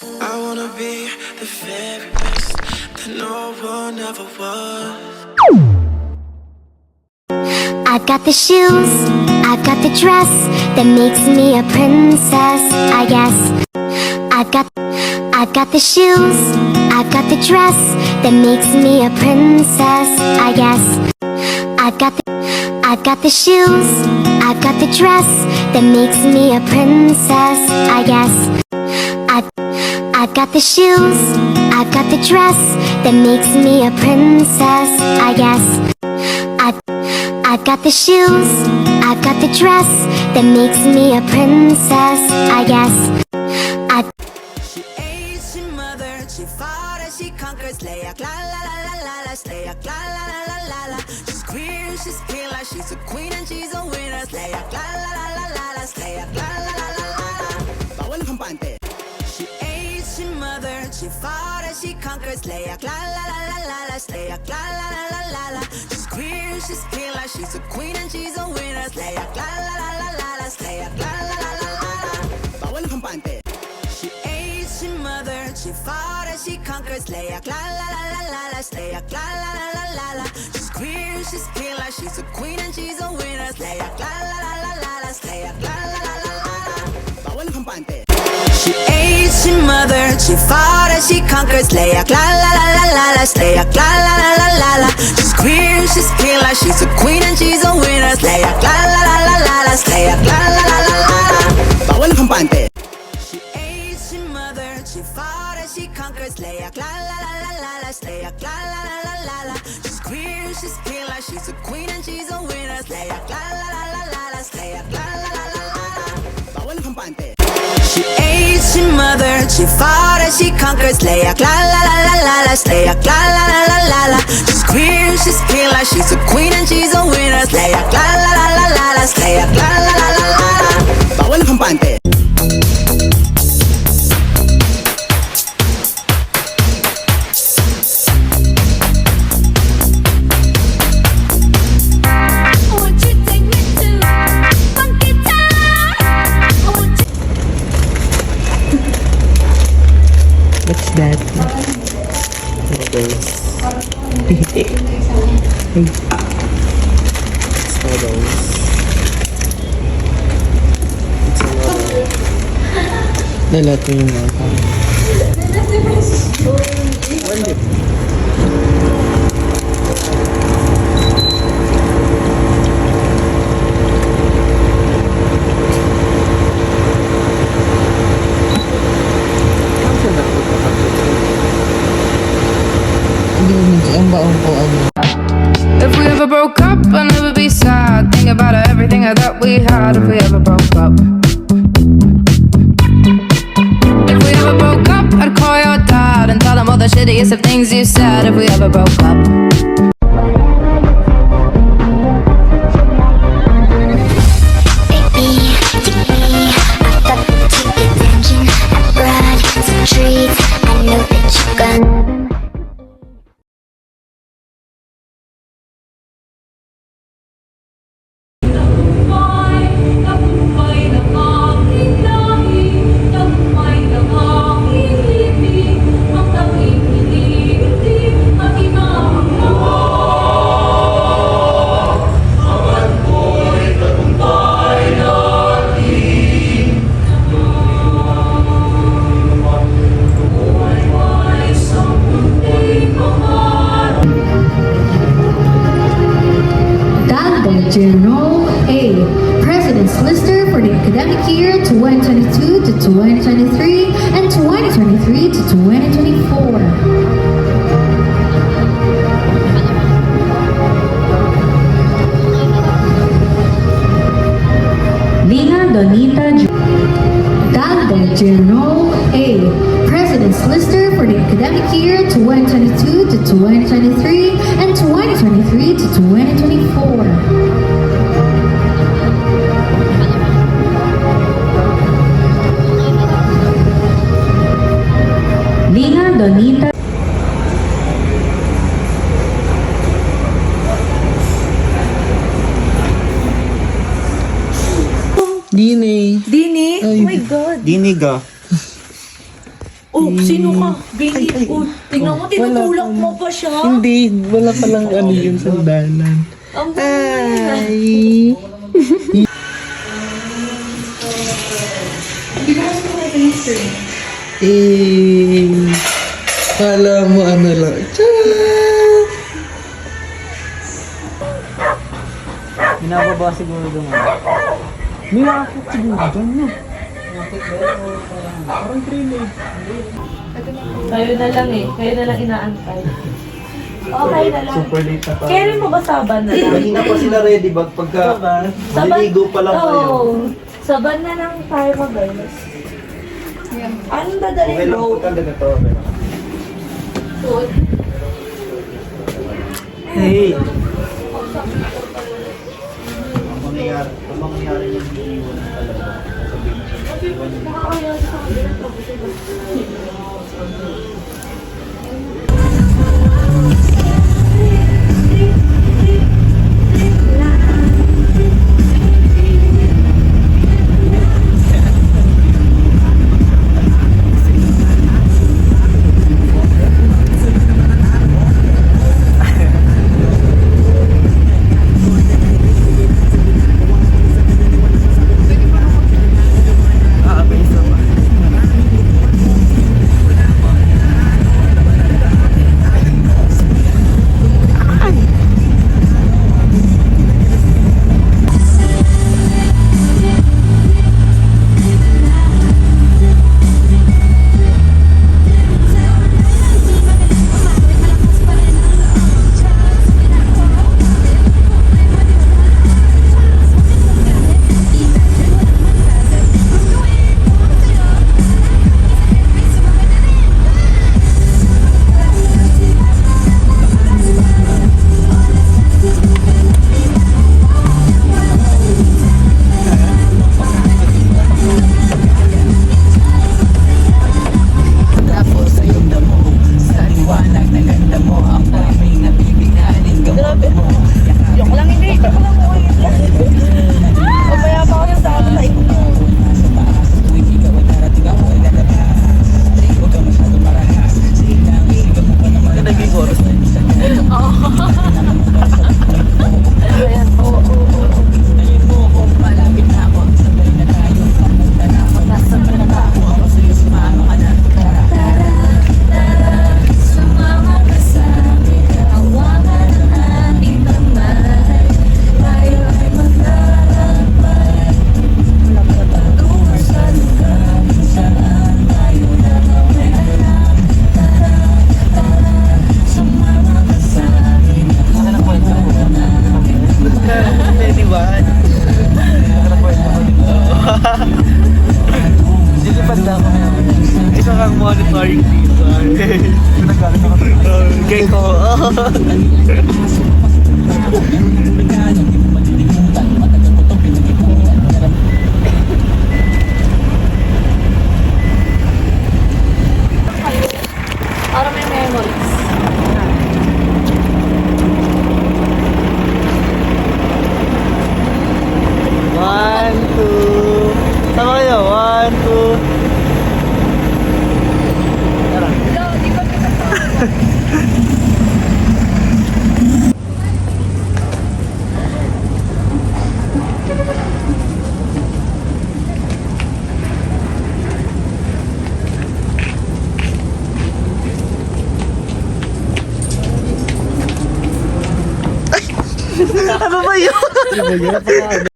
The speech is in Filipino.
I wanna be the very best that no one ever was. I got the shoes, I got the dress that makes me a princess, I guess. I got the shoes, I got the dress that makes me a princess, I guess. I got the shoes, I got the dress that makes me a princess, I guess. I got the shoes, I got the dress that makes me a princess, I guess. I got the shoes, I got the dress that makes me a princess, I guess. She ate, she mothered, she fought and she conquered. Slay a la la la la la la, slay a la la la la la la. She's queer, she's killer, she's a queen and she's a winner. Slay a la la la la la la, slay a la la la la la la. Bawal ang kampante. She ate, she mothered, she fought and she conquered. Slay a la la la la la la, slay a la la la la la la. She's queer, she's killer, she's a queen and she's a winner. Slay a la la la la la la, slay a la la la la la la. Bawal ang kampante. She ate, she mothered, she fought and she conquered. Slay a la la la la la la, slay a la la la la la la. She's queer, she's killer, she's a queen and she's a winner. Slay a la la la la la la, slay a la la la la la la. Bawal ang kampante. She ate, she mothered, she fought and she conquered. Slay a la la la la la la, slay a la la la la la la. She's queer, she's killer, she's a queen and she's a winner. Slay a la la la la la la, slay a la la la la la la. Bawal ang kampante. She ate, she mothered, she fought and she conquered. Slay a la la la la la la, slay a la la la la la la. She's queer, she's killer, she's a queen and she's a winner. Slay a la la la la la la, slay a la la la la la la. Bawal ang kampante. She ate, she mothered, she fought and she conquered. Slay a la la la la la la, slay a la la la la la la. She's queer, she's killer, she's a queen and she's a winner. Slay a la la la la la la, slay a la la la la la la. Bawal ang kampante. What's that? Noodles. Hey. It's noodles. It's a noodle. Lalat mo yung mga kami. Ang baong po ano. If we ever broke up, I'd never be sad. Think about everything I thought we had. If we ever broke up. If we ever broke up, I'd call your dad and tell him all the shittiest of things you said. If we ever broke up. Baby, take me, I've got to attention. I brought some treats, I know that you're gonna. General A. President's Lister for the academic year 2022 to 2023 and 2023 to 2024. Lina Donita Dagdag General A. President's Lister for the academic year 2022 to 2023 and 2023 to 2024. Lina Donita Dini. Dini? Ay, Oh my God. Diniga. Oh, sino ka? Baby, oh, tingnan mo, tinutulak mo pa siya. Hindi, wala palang ano yun, sandalan. Ang Ay! Kala mo ano lang. Tiyaan! Binababa siguro doon. May nakakit siguro doon, no? Parang trailer. Kayo na lang eh. Kayo na lang inaantay. Okay na lang. Super late na pa. Carry mo ba saban na lang? Kanina pa sila ready bag pagka maliligo pa lang kayo. Oo. Saban na lang tayo mag-alas. Anong dadalhin Okay lang mo? po talaga to. Food? Hey! Ang mangyayari yung iiwan talaga. Lilipad na ako. Isa kang monitoring dito. Okay ko. Para may memories. One, two. Tama kayo. One, two. Tara. Ano ba yun?